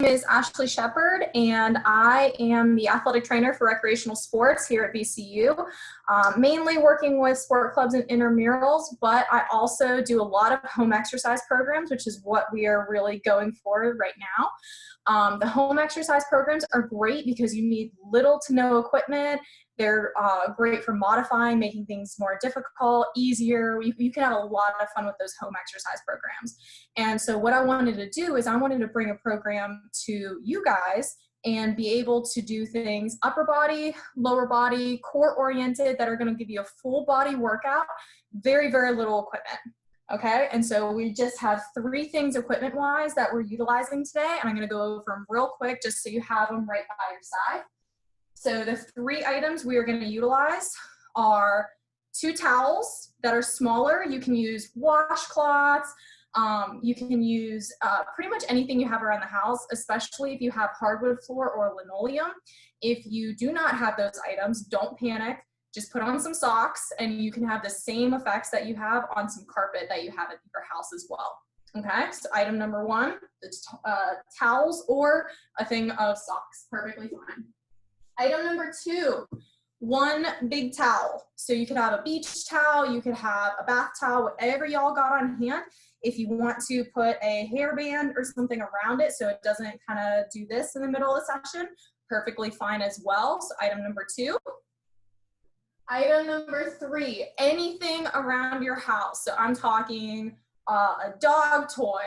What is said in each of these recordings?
name is Ashley Shepard, and I am the athletic trainer for recreational sports here at VCU, mainly working with sport clubs and intramurals, but I also do a lot of home exercise programs, which is what we are really going for right now. The home exercise programs are great because you need little to no equipment. They're great for modifying, making things more difficult, easier. You can have a lot of fun with those home exercise programs. And so what I wanted to do is I wanted to bring a program to you guys and be able to do things upper body, lower body, core oriented that are going to give you a full body workout, very, very little equipment. Okay, and so we just have 3 things equipment-wise that we're utilizing today, and I'm going to go over them real quick just so you have them right by your side. So the 3 items we are going to utilize are 2 towels that are smaller. You can use washcloths. You can use pretty much anything you have around the house, especially if you have hardwood floor or linoleum. If you do not have those items, don't panic. Just put on some socks and you can have the same effects that you have on some carpet that you have at your house as well. Okay, so item number 1, it's towels or a thing of socks, perfectly fine. Item number 2, 1 big towel. So you could have a beach towel, you could have a bath towel, whatever y'all got on hand. If you want to put a hairband or something around it so it doesn't kind of do this in the middle of the session, perfectly fine as well. So item number 2. Item number 3, anything around your house. So I'm talking a dog toy,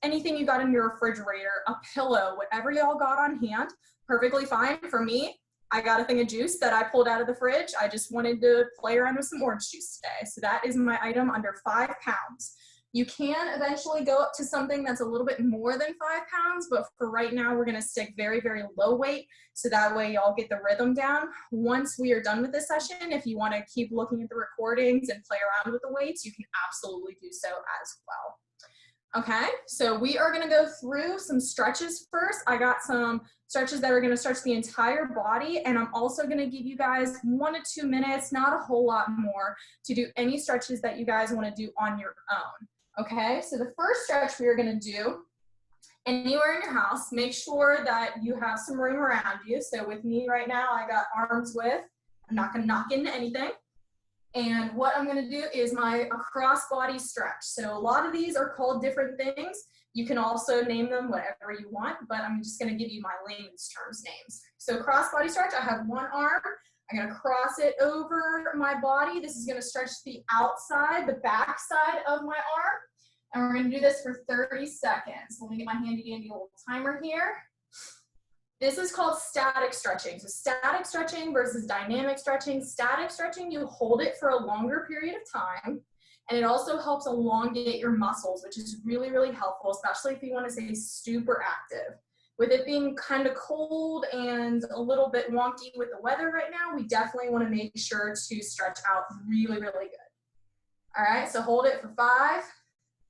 anything you got in your refrigerator, a pillow, whatever y'all got on hand, perfectly fine. For me, I got a thing of juice that I pulled out of the fridge. I just wanted to play around with some orange juice today. So that is my item under 5 pounds. You can eventually go up to something that's a little bit more than 5 pounds, but for right now, we're gonna stick very, very low weight, so that way y'all get the rhythm down. Once we are done with this session, if you wanna keep looking at the recordings and play around with the weights, you can absolutely do so as well. Okay, so we are gonna go through some stretches first. I got some stretches that are gonna stretch the entire body, and I'm also gonna give you guys 1 to 2 minutes, not a whole lot more, to do any stretches that you guys wanna do on your own. Okay, so the first stretch we are going to do anywhere in your house, make sure that you have some room around you. So with me right now, I got arms width. I'm not going to knock into anything. And what I'm going to do is my cross body stretch. So a lot of these are called different things. You can also name them whatever you want, but I'm just going to give you my layman's terms names. So cross body stretch, I have 1 arm. I'm going to cross it over my body. This is going to stretch the outside, the back side of my arm. And we're going to do this for 30 seconds. Let me get my handy dandy little timer here. This is called static stretching. So static stretching versus dynamic stretching. Static stretching, you hold it for a longer period of time. And it also helps elongate your muscles, which is really, really helpful, especially if you want to stay super active. With it being kind of cold and a little bit wonky with the weather right now, we definitely want to make sure to stretch out really, really good. All right, so hold it for 5,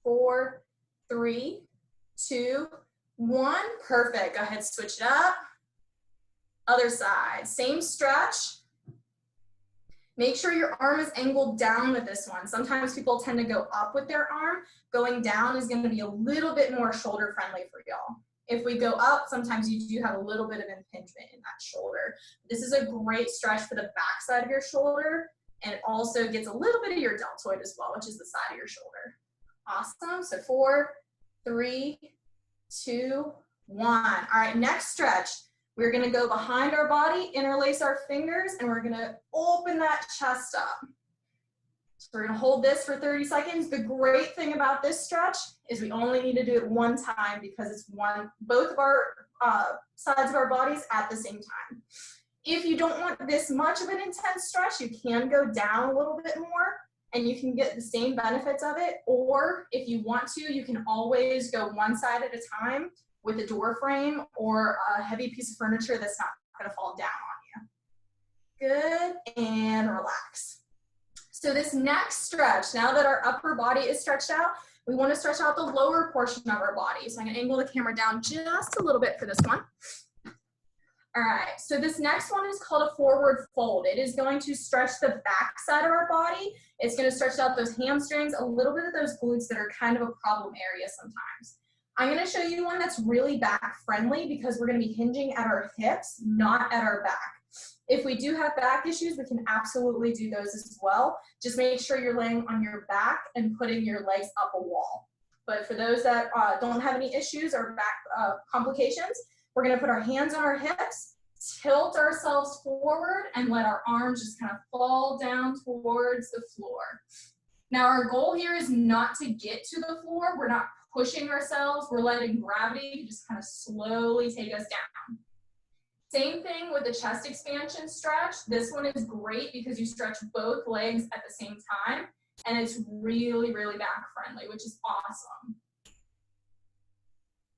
4, 3, 2, 1. Perfect. Go ahead, switch it up. Other side, same stretch. Make sure your arm is angled down with this one. Sometimes people tend to go up with their arm. Going down is going to be a little bit more shoulder friendly for y'all. If we go up, sometimes you do have a little bit of impingement in that shoulder. This is a great stretch for the back side of your shoulder, and it also gets a little bit of your deltoid as well, which is the side of your shoulder. Awesome. So 4, 3, 2, 1. All right, next stretch. We're going to go behind our body, interlace our fingers, and we're going to open that chest up. So we're going to hold this for 30 seconds. The great thing about this stretch is we only need to do it 1 time because it's both of our sides of our bodies at the same time. If you don't want this much of an intense stretch, you can go down a little bit more and you can get the same benefits of it. Or if you want to, you can always go 1 side at a time with a door frame or a heavy piece of furniture that's not going to fall down on you. Good, and relax. So this next stretch, now that our upper body is stretched out, we want to stretch out the lower portion of our body. So I'm going to angle the camera down just a little bit for this one. All right, so this next one is called a forward fold. It is going to stretch the back side of our body. It's going to stretch out those hamstrings, a little bit of those glutes that are kind of a problem area sometimes. I'm gonna show you one that's really back friendly because we're gonna be hinging at our hips, not at our back. If we do have back issues, we can absolutely do those as well. Just make sure you're laying on your back and putting your legs up a wall. But for those that don't have any issues or back complications, we're gonna put our hands on our hips, tilt ourselves forward, and let our arms just kind of fall down towards the floor. Now our goal here is not to get to the floor. We're not pushing ourselves. We're letting gravity just kind of slowly take us down. Same thing with the chest expansion stretch. This one is great because you stretch both legs at the same time, and it's really, really back friendly, which is awesome.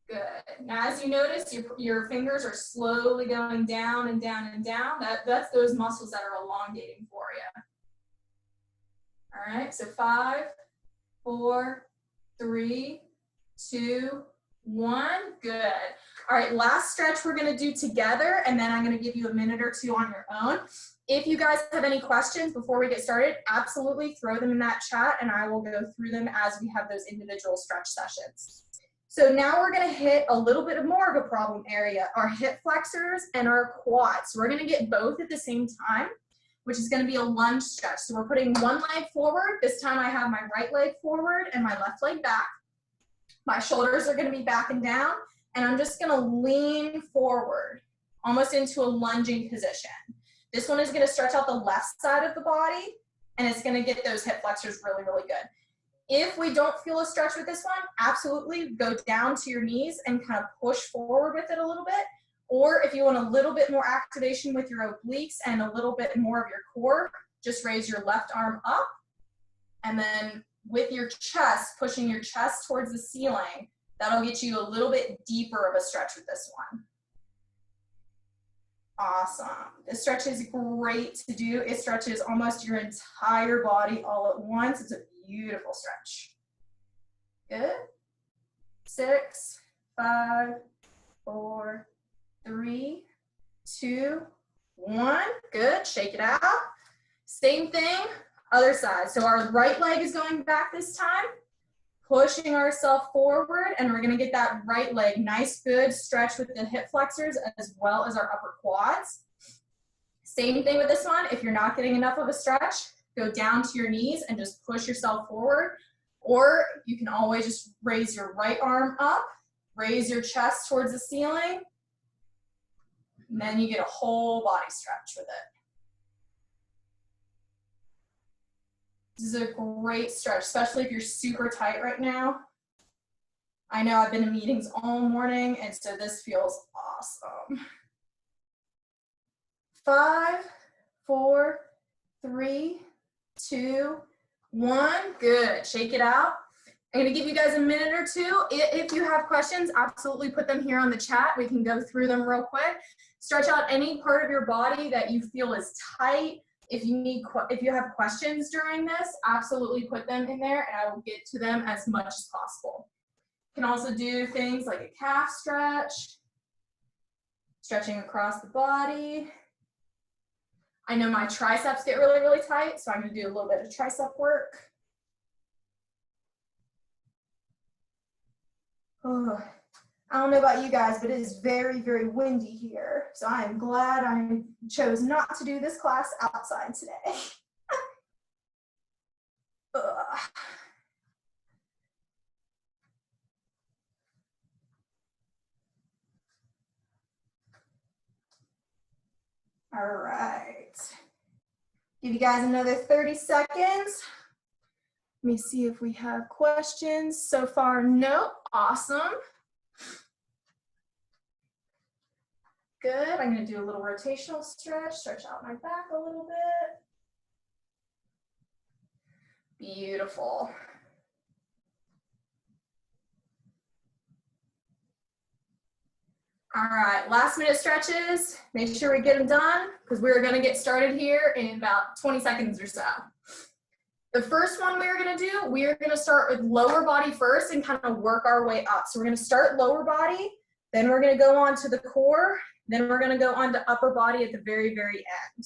Good. Now, as you notice, your fingers are slowly going down and down and down. That's those muscles that are elongating for you. All right, so 5, 4, 3, 2, 1. Good. All right, last stretch we're gonna do together, and then I'm gonna give you a minute or two on your own. If you guys have any questions before we get started, absolutely throw them in that chat, and I will go through them as we have those individual stretch sessions. So now we're gonna hit a little bit more of a problem area, our hip flexors and our quads. So we're gonna get both at the same time, which is gonna be a lunge stretch. So we're putting one leg forward. This time I have my right leg forward and my left leg back. My shoulders are gonna be back and down, and I'm just gonna lean forward, almost into a lunging position. This one is gonna stretch out the left side of the body, and it's gonna get those hip flexors really, really good. If we don't feel a stretch with this one, absolutely go down to your knees and kind of push forward with it a little bit. Or if you want a little bit more activation with your obliques and a little bit more of your core, just raise your left arm up, and then with your chest, pushing your chest towards the ceiling, that'll get you a little bit deeper of a stretch with this one. Awesome. This stretch is great to do. It stretches almost your entire body all at once. It's a beautiful stretch. Good. 6, 5, 4, 3, 2, 1. Good. Shake it out. Same thing, other side. So our right leg is going back this time, pushing ourselves forward, and we're going to get that right leg nice, good stretch with the hip flexors as well as our upper quads. Same thing with this one. If you're not getting enough of a stretch, go down to your knees and just push yourself forward. Or you can always just raise your right arm up, raise your chest towards the ceiling, and then you get a whole body stretch with it. This is a great stretch, especially if you're super tight right now. I know I've been in meetings all morning, and so this feels awesome. 5, 4, 3, 2, 1. Good. Shake it out. I'm going to give you guys a minute or two. If you have questions, absolutely put them here on the chat. We can go through them real quick. Stretch out any part of your body that you feel is tight. If you have questions during this, absolutely put them in there, and I will get to them as much as possible. You can also do things like a calf stretch, stretching across the body. I know my triceps get really, really tight, so I'm going to do a little bit of tricep work. Oh, I don't know about you guys, but it is very, very windy here. So I am glad I chose not to do this class outside today. All right. Give you guys another 30 seconds. Let me see if we have questions. So far, no. Awesome. Good. I'm going to do a little rotational stretch, stretch out my back a little bit. Beautiful. All right, last minute stretches. Make sure we get them done because we're going to get started here in about 20 seconds or so. The first one we're going to do, we are going to start with lower body first and kind of work our way up. So we're going to start lower body, then we're going to go on to the core, then we're going to go on to upper body at the very, very end.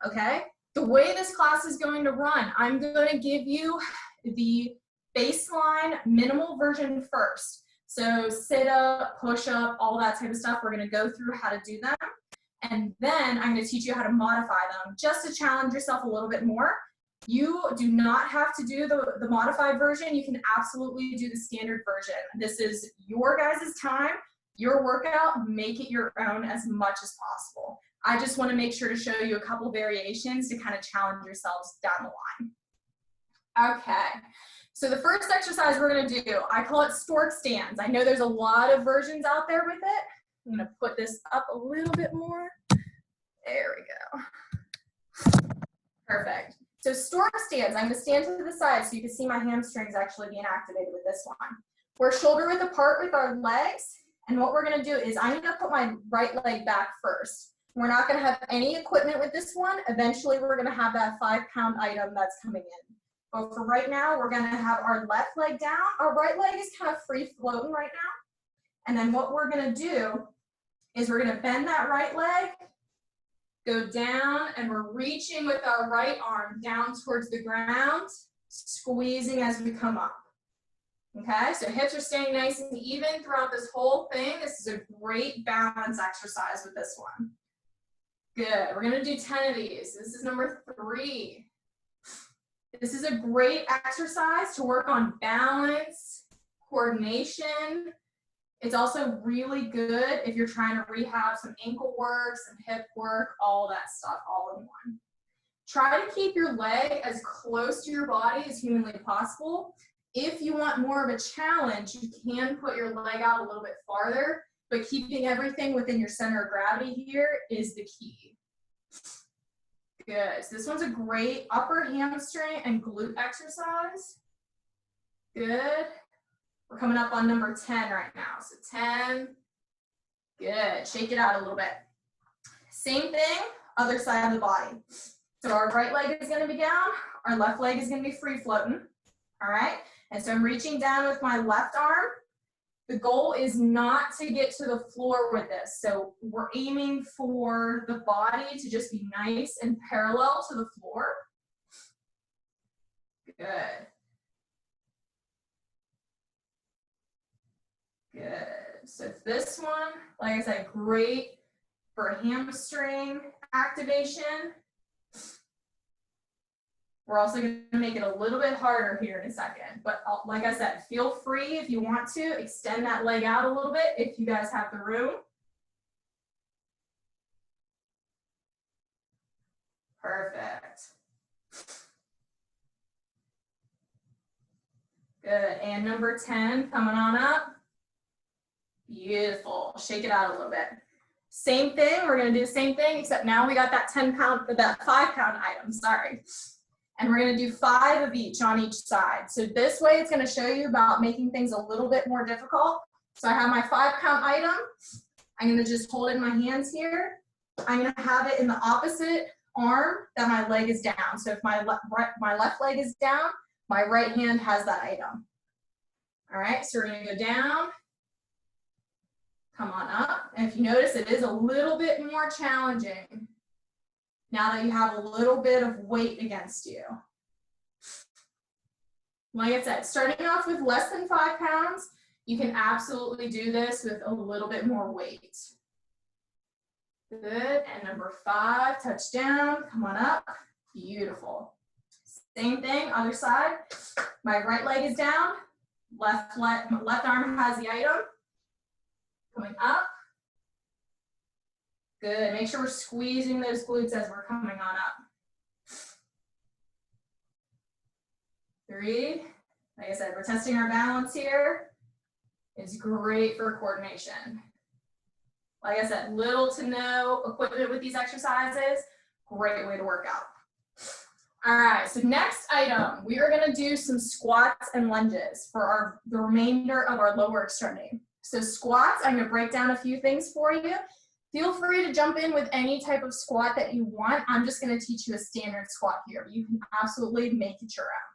Okay? The way this class is going to run, I'm going to give you the baseline minimal version first. So sit up, push up, all that type of stuff. We're gonna go through how to do them. And then I'm gonna teach you how to modify them just to challenge yourself a little bit more. You do not have to do the modified version. You can absolutely do the standard version. This is your guys' time, your workout, make it your own as much as possible. I just wanna make sure to show you a couple variations to kind of challenge yourselves down the line. Okay, so the first exercise we're gonna do, I call it stork stands. I know there's a lot of versions out there with it. I'm gonna put this up a little bit more. There we go. Perfect. So stork stands, I'm gonna stand to the side so you can see my hamstrings actually being activated with this one. We're shoulder width apart with our legs, and what we're gonna do is I'm gonna put my right leg back first. We're not gonna have any equipment with this one. Eventually we're gonna have that 5-pound item that's coming in. But for right now, we're gonna have our left leg down. Our right leg is kind of free floating right now. And then what we're gonna do is we're gonna bend that right leg, go down, and we're reaching with our right arm down towards the ground, squeezing as we come up. Okay, so hips are staying nice and even throughout this whole thing. This is a great balance exercise with this one. Good, we're gonna do 10 of these. This is number 3. This is a great exercise to work on balance, coordination. It's also really good if you're trying to rehab some ankle work, some hip work, all that stuff all in one. Try to keep your leg as close to your body as humanly possible. If you want more of a challenge, you can put your leg out a little bit farther, but keeping everything within your center of gravity here is the key. Good, so this one's a great upper hamstring and glute exercise. Good. We're coming up on number 10 right now. So 10, good. Shake it out a little bit. Same thing, other side of the body. So our right leg is gonna be down, our left leg is gonna be free floating, all right? And so I'm reaching down with my left arm. The goal is not to get to the floor with this. So we're aiming for the body to just be nice and parallel to the floor. Good. Good. So this one, like I said, great for hamstring activation. We're also going to make it a little bit harder here in a second. But like I said, feel free if you want to extend that leg out a little bit if you guys have the room. Perfect. Good. And number 10 coming on up. Beautiful. Shake it out a little bit. Same thing. We're going to do the same thing, except now we got that 5-pound item. Sorry. And we're going to do 5 of each on each side. So this way it's going to show you about making things a little bit more difficult. So I have my 5-pound item. I'm going to just hold it in my hands here. I'm going to have it in the opposite arm that my leg is down. So if my left leg is down, my right hand has that item. All right, so we're going to go down. Come on up. And if you notice, it is a little bit more challenging now that you have a little bit of weight against you. Like I said, starting off with less than 5 pounds, you can absolutely do this with a little bit more weight. Good, and number 5, touch down, come on up, beautiful. Same thing, other side. My right leg is down, left arm has the item. Coming up. Good, make sure we're squeezing those glutes as we're coming on up. 3, like I said, we're testing our balance here. It's great for coordination. Like I said, little to no equipment with these exercises, great way to work out. All right, so next item, we are gonna do some squats and lunges for the remainder of our lower extremity. So squats, I'm gonna break down a few things for you. Feel free to jump in with any type of squat that you want. I'm just gonna teach you a standard squat here. You can absolutely make it your own.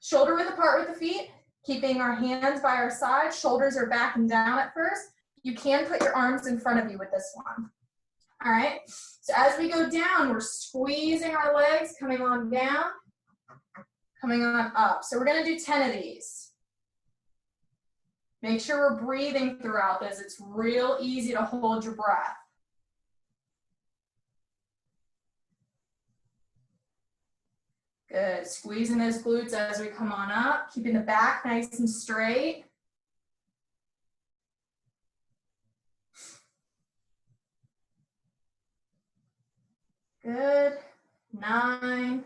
Shoulder width apart with the feet, keeping our hands by our side. Shoulders are back and down at first. You can put your arms in front of you with this one. All right, so as we go down, we're squeezing our legs, coming on down, coming on up. So we're gonna do 10 of these. Make sure we're breathing throughout this. It's real easy to hold your breath. Good, squeezing those glutes as we come on up, keeping the back nice and straight. Good, 9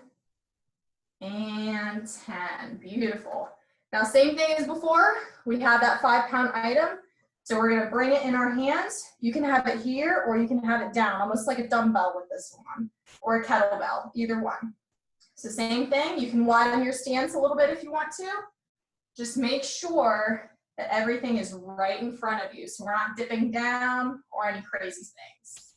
and 10, beautiful. Now same thing as before, we have that 5-pound item. So we're gonna bring it in our hands. You can have it here or you can have it down, almost like a dumbbell with this one, or a kettlebell, either one. So same thing, you can widen your stance a little bit if you want to. Just make sure that everything is right in front of you, so we're not dipping down or any crazy things.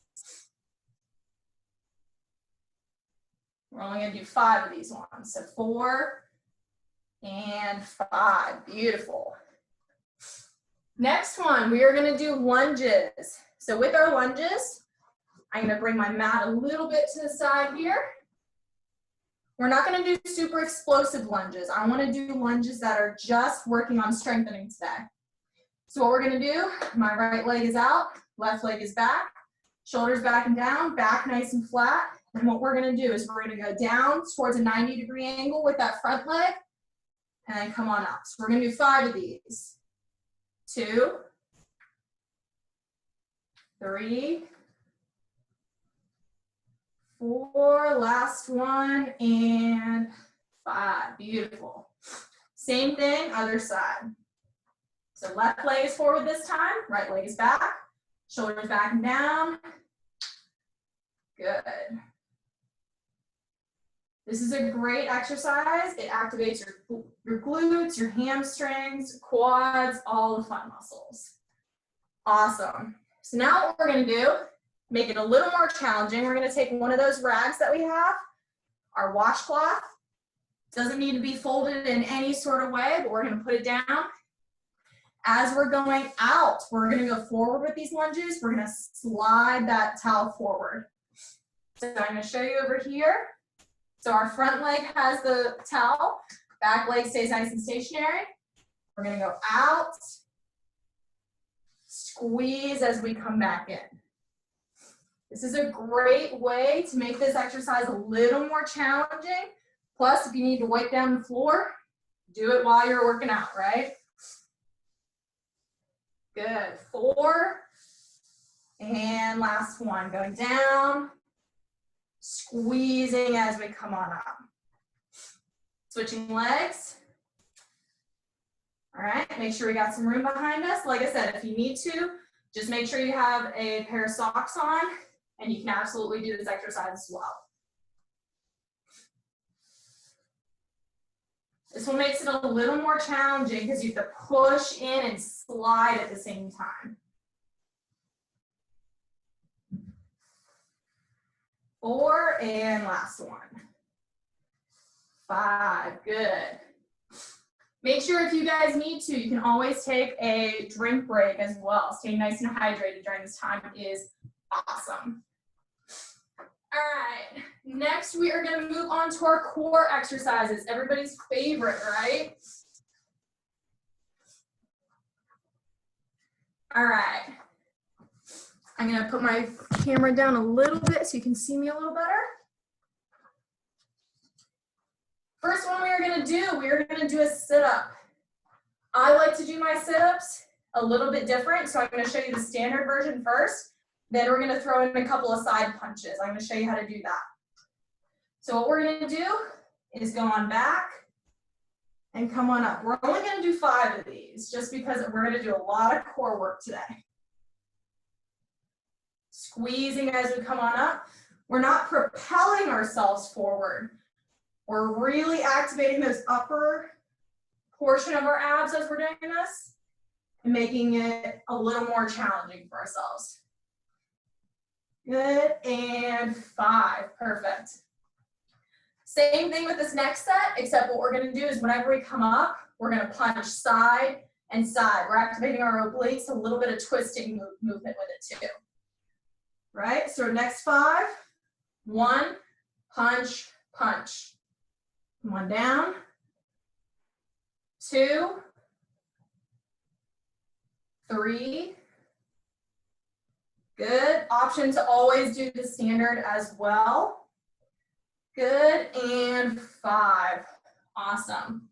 We're only gonna do 5 of these ones, so 4 and 5, beautiful. Next one, we are gonna do lunges. So with our lunges, I'm gonna bring my mat a little bit to the side here. We're not gonna do super explosive lunges. I wanna do lunges that are just working on strengthening today. So what we're gonna do, my right leg is out, left leg is back, shoulders back and down, back nice and flat. And what we're gonna do is we're gonna go down towards a 90-degree angle with that front leg, and then come on up. So we're gonna do 5 of these. 2, 3, 4, last one, and 5, beautiful. Same thing, other side. So left leg is forward this time, right leg is back, shoulders back and down. Good. This is a great exercise. It activates your glutes, your hamstrings, quads, all the fun muscles. Awesome. So now what we're gonna do, make it a little more challenging. We're gonna take one of those rags that we have, our washcloth. Doesn't need to be folded in any sort of way, but we're gonna put it down. As we're going out, we're gonna go forward with these lunges. We're gonna slide that towel forward. So I'm gonna show you over here. So our front leg has the towel, back leg stays nice and stationary. We're gonna go out, squeeze as we come back in. This is a great way to make this exercise a little more challenging. Plus, if you need to wipe down the floor, do it while you're working out, right? Good, 4, and last one, going down, squeezing as we come on up. Switching legs. All right, make sure we got some room behind us. Like I said, if you need to, just make sure you have a pair of socks on, and you can absolutely do this exercise as well. This one makes it a little more challenging because you have to push in and slide at the same time. 4, and last one. 5, good. Make sure if you guys need to, you can always take a drink break as well. Staying nice and hydrated during this time is awesome. All right, next we are gonna move on to our core exercises, everybody's favorite, right? All right, I'm gonna put my camera down a little bit so you can see me a little better. First one we are gonna do a sit-up. I like to do my sit-ups a little bit different, so I'm gonna show you the standard version first. Then we're gonna throw in a couple of side punches. I'm gonna show you how to do that. So what we're gonna do is go on back and come on up. We're only gonna do 5 of these just because we're gonna do a lot of core work today. Squeezing as we come on up. We're not propelling ourselves forward. We're really activating this upper portion of our abs as we're doing this and making it a little more challenging for ourselves. Good, and 5, perfect. Same thing with this next set, except what we're gonna do is whenever we come up, we're gonna punch side and side. We're activating our obliques, a little bit of twisting movement with it too. Right, so next 5, 1, punch, punch. 1 down, 2, 3. Good. Option to always do the standard as well. Good. And 5. Awesome.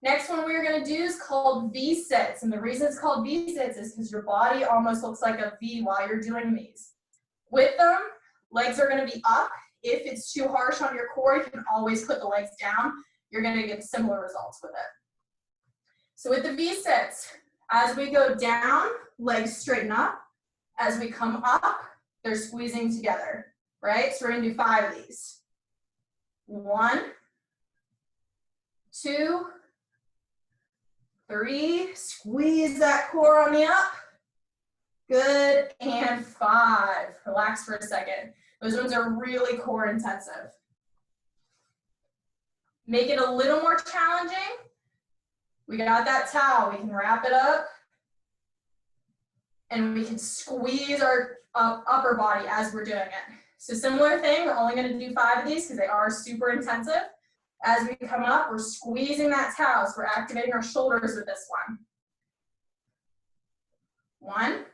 Next one we're going to do is called V-sits. And the reason it's called V-sits is because your body almost looks like a V while you're doing these. With them, legs are going to be up. If it's too harsh on your core, you can always put the legs down. You're going to get similar results with it. So with the V-sits, as we go down, legs straighten up. As we come up, they're squeezing together, right? So we're going to do 5 of these. 1, 2, 3. Squeeze that core on the up. Good. And 5. Relax for a second. Those ones are really core intensive. Make it a little more challenging. We got that towel. We can wrap it up. And we can squeeze our upper body as we're doing it. So similar thing, we're only going to do 5 of these because they are super intensive. As we come up, we're squeezing that towel, so we're activating our shoulders with this one. 1,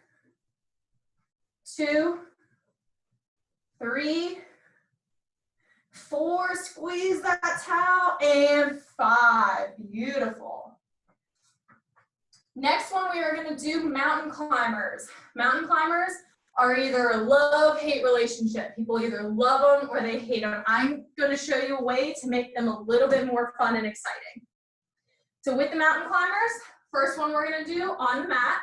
2, 3, 4, squeeze that towel, and 5. Beautiful. Next one, we are going to do mountain climbers. Mountain climbers are either a love-hate relationship. People either love them or they hate them. I'm going to show you a way to make them a little bit more fun and exciting. So with the mountain climbers, first one we're going to do on the mat.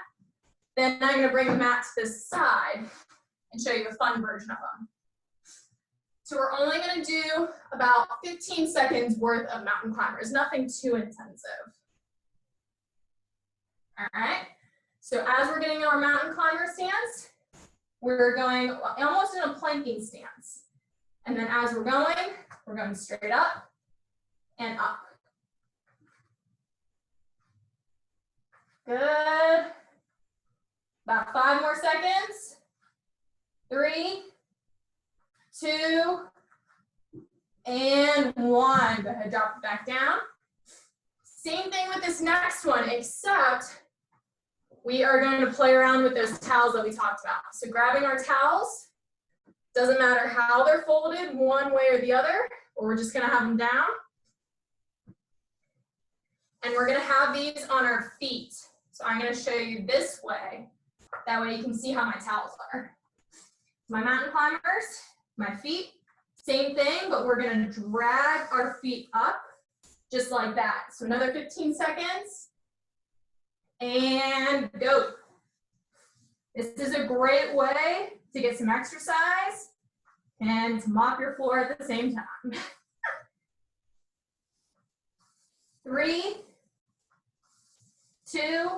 Then I'm going to bring the mat to this side and show you a fun version of them. So we're only going to do about 15 seconds worth of mountain climbers, nothing too intensive. All right, so as we're getting our mountain climber stance, we're going almost in a planking stance. And then as we're going straight up and up. Good. About 5 more seconds. 3, 2, and 1. Go ahead, drop it back down. Same thing with this next one, except we are going to play around with those towels that we talked about. So grabbing our towels, doesn't matter how they're folded, one way or the other, or we're just going to have them down. And we're going to have these on our feet. So I'm going to show you this way. That way you can see how my towels are. My mountain climbers, my feet, same thing, but we're going to drag our feet up just like that. So another 15 seconds. And go. This is a great way to get some exercise and to mop your floor at the same time. 3, 2,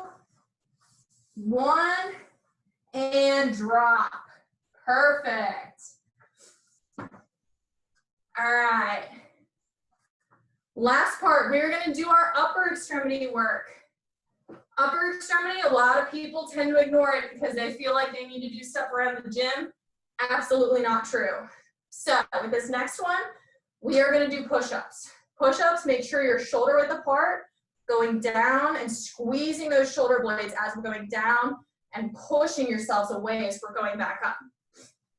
1, and drop. Perfect. All right. Last part, we're going to do our upper extremity work. Upper extremity, a lot of people tend to ignore it because they feel like they need to do stuff around the gym. Absolutely not true. So with this next one, we are going to do push-ups. Push-ups, make sure you're shoulder width apart, going down and squeezing those shoulder blades as we're going down and pushing yourselves away as we're going back up.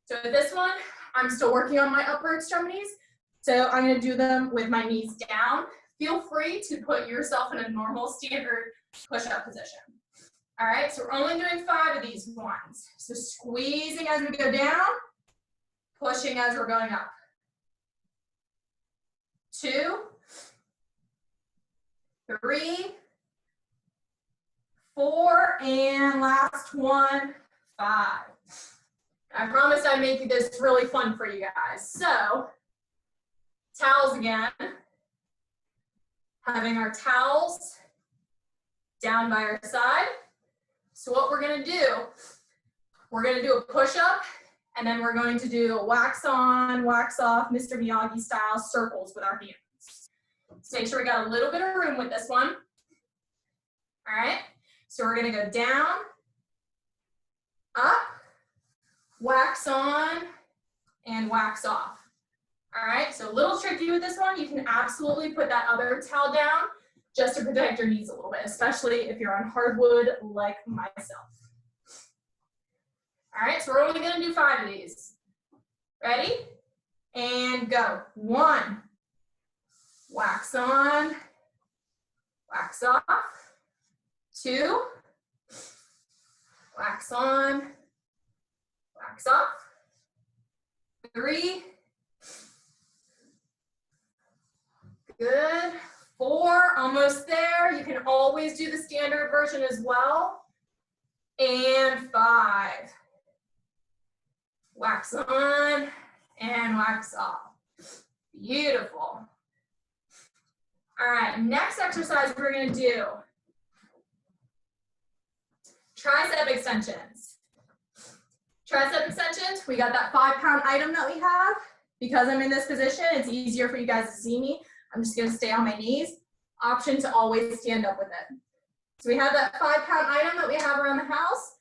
So with this one, I'm still working on my upper extremities. So I'm going to do them with my knees down. Feel free to put yourself in a normal standard push-up position. All right, so we're only doing 5 of these ones. So squeezing as we go down, pushing as we're going up. 2, 3, 4, and last one, 5. I promised I'd make this really fun for you guys. So, towels again. Having our towels down by our side. So what we're going to do, we're going to do a push-up, and then we're going to do a wax on, wax off, Mr. Miyagi style circles with our hands. So make sure we got a little bit of room with this one. All right, so we're going to go down, up, wax on, and wax off. All right, so a little tricky with this one. You can absolutely put that other towel down just to protect your knees a little bit, especially if you're on hardwood like myself. All right, so we're only gonna do 5 of these. Ready? And go. 1, wax on, wax off. 2, wax on, wax off. 3, good. 4, almost there. You can always do the standard version as well. And 5, wax on and wax off. Beautiful. All right, next exercise we're gonna do tricep extensions. Tricep extensions, we got that 5-pound item that we have. Because I'm in this position, it's easier for you guys to see me. I'm just gonna stay on my knees. Option to always stand up with it. So we have that 5-pound item that we have around the house.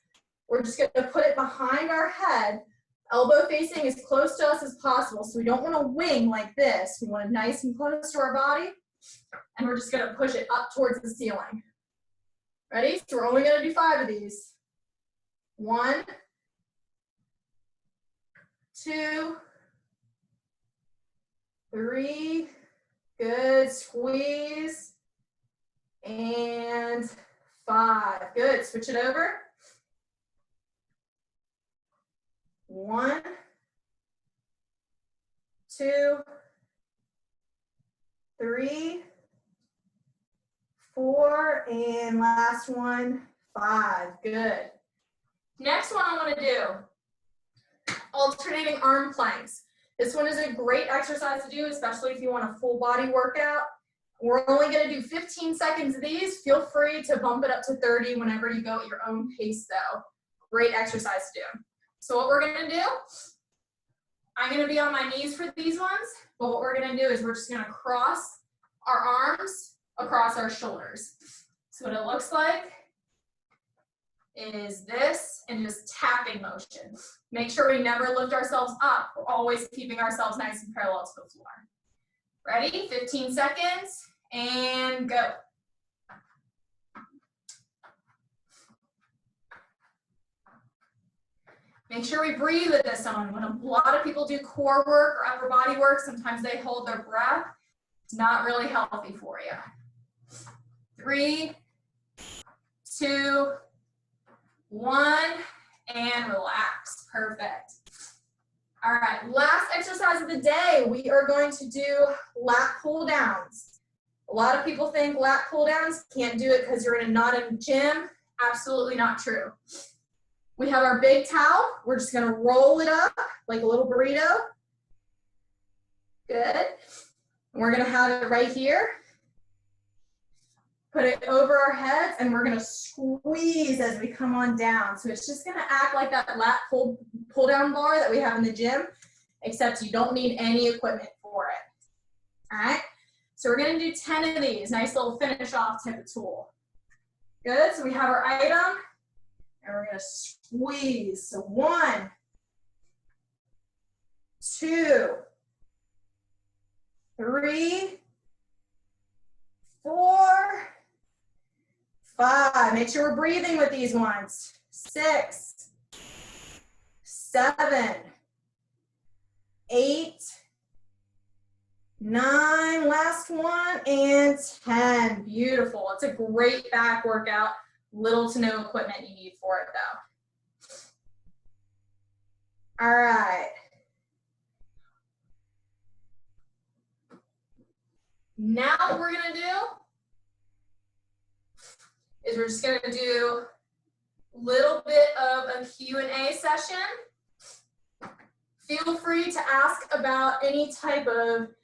We're just gonna put it behind our head, elbow facing as close to us as possible. So we don't wanna wing like this. We want it nice and close to our body. And we're just gonna push it up towards the ceiling. Ready? So we're only gonna do 5 of these. 1, 2, 3, good, squeeze, and 5, good, switch it over. 1, 2, 3, 4, and last one, 5, good. Next one I want to do, alternating arm planks. This one is a great exercise to do, especially if you want a full body workout. We're only going to do 15 seconds of these. Feel free to bump it up to 30 whenever you go at your own pace though. Great exercise to do. So what we're going to do, I'm going to be on my knees for these ones, but what we're going to do is we're just going to cross our arms across our shoulders. So what it looks like is this, and just tapping motion. Make sure we never lift ourselves up. We're always keeping ourselves nice and parallel to the floor. Ready? 15 seconds, and go. Make sure we breathe with this one. When a lot of people do core work or upper body work, sometimes they hold their breath. It's not really healthy for you. 3, 2, 1, and relax. Perfect. All right, last exercise of the day, we are going to do lat pull-downs. A lot of people think lat pull-downs, can't do it because you're in a not in gym. Absolutely not true. We have our big towel. We're just gonna roll it up like a little burrito. Good. And we're gonna have it right here. Put it over our heads, and we're gonna squeeze as we come on down. So it's just gonna act like that lat pull-down bar that we have in the gym, except you don't need any equipment for it. All right, so we're gonna do 10 of these. Nice little finish off type of tool. Good, so we have our item, and we're gonna squeeze. So 1, 2, 3, 4, 5. Make sure we're breathing with these ones. 6, 7, 8, 9, last one, and 10. Beautiful. It's a great back workout. Little to no equipment you need for it though. All right. Now what we're gonna do is we're just gonna do a little bit of a Q&A session. Feel free to ask about any type of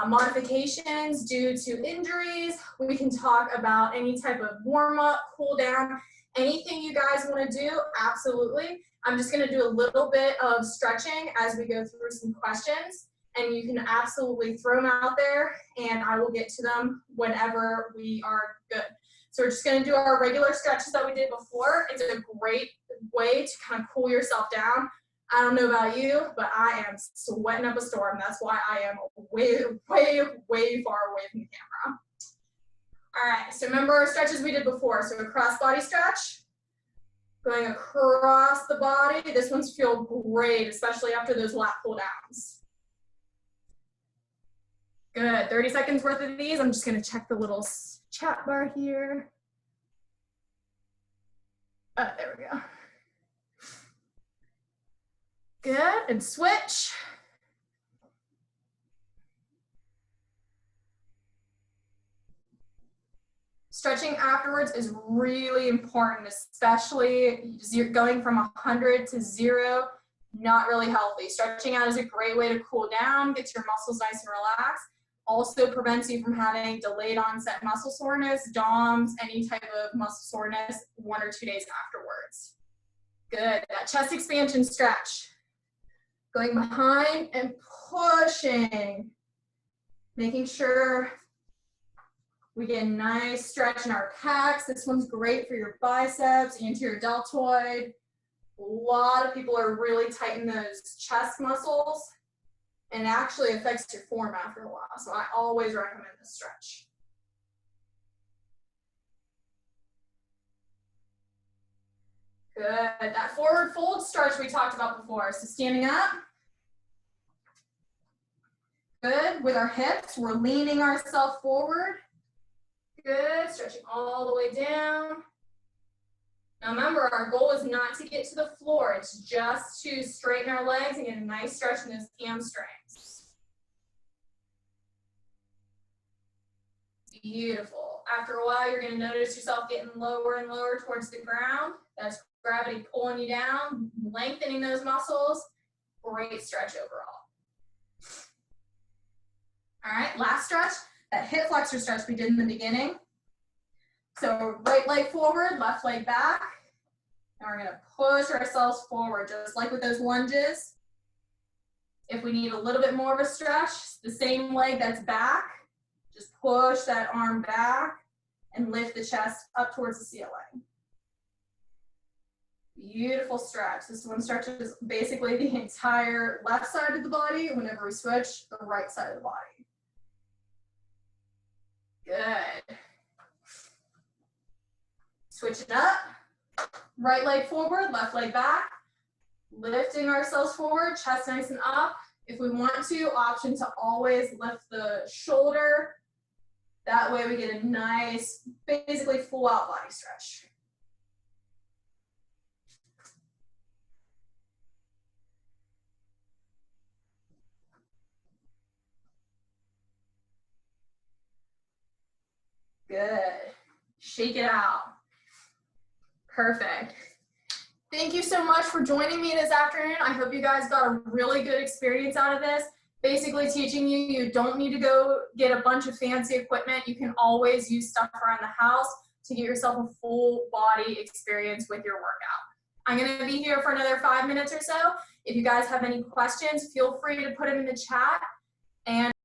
modifications due to injuries. We can talk about any type of warm-up, cool-down, anything you guys want to do, absolutely. I'm just going to do a little bit of stretching as we go through some questions, and you can absolutely throw them out there, and I will get to them whenever we are good. So we're just going to do our regular stretches that we did before. It's a great way to kind of cool yourself down. I don't know about you, but I am sweating up a storm. That's why I am way, way, way far away from the camera. All right, so remember our stretches we did before. So a cross body stretch, Going across the body. This one's feel great, especially after those lat pull-downs. Good, 30 seconds worth of these. I'm just gonna check the little chat bar here. There we go. Good, and switch. Stretching afterwards is really important, especially you're going from 100 to 0, not really healthy. Stretching out is a great way to cool down, gets your muscles nice and relaxed. Also prevents you from having delayed onset muscle soreness, DOMS, any type of muscle soreness 1 or 2 days afterwards. Good, that chest expansion stretch. Going behind and pushing. Making sure we get a nice stretch in our pecs. This one's great for your biceps, anterior deltoid. A lot of people are really tight in those chest muscles, and it actually affects your form after a while. So I always recommend this stretch. Good, that forward fold stretch we talked about before. So standing up. Good, with our hips, we're leaning ourselves forward. Good, stretching all the way down. Now remember, our goal is not to get to the floor. It's just to straighten our legs and get a nice stretch in those hamstrings. Beautiful. After a while, you're going to notice yourself getting lower and lower towards the ground. That's gravity pulling you down, lengthening those muscles. Great stretch overall. All right, last stretch, that hip flexor stretch we did in the beginning. So right leg forward, left leg back. And we're gonna push ourselves forward, just like with those lunges. If we need a little bit more of a stretch, the same leg that's back, just push that arm back and lift the chest up towards the ceiling. Beautiful stretch. This one stretches basically the entire left side of the body. Whenever we switch, the right side of the body. Good. Switch it up. Right leg forward, left leg back. Lifting ourselves forward, chest nice and up. If we want to, option to always lift the shoulder. That way we get a nice, basically full out body stretch. Good. Shake it out. Perfect. Thank you so much for joining me this afternoon. I hope you guys got a really good experience out of this. Basically teaching you, you don't need to go get a bunch of fancy equipment. You can always use stuff around the house to get yourself a full body experience with your workout. I'm gonna be here for another 5 minutes or so. If you guys have any questions, feel free to put them in the chat. And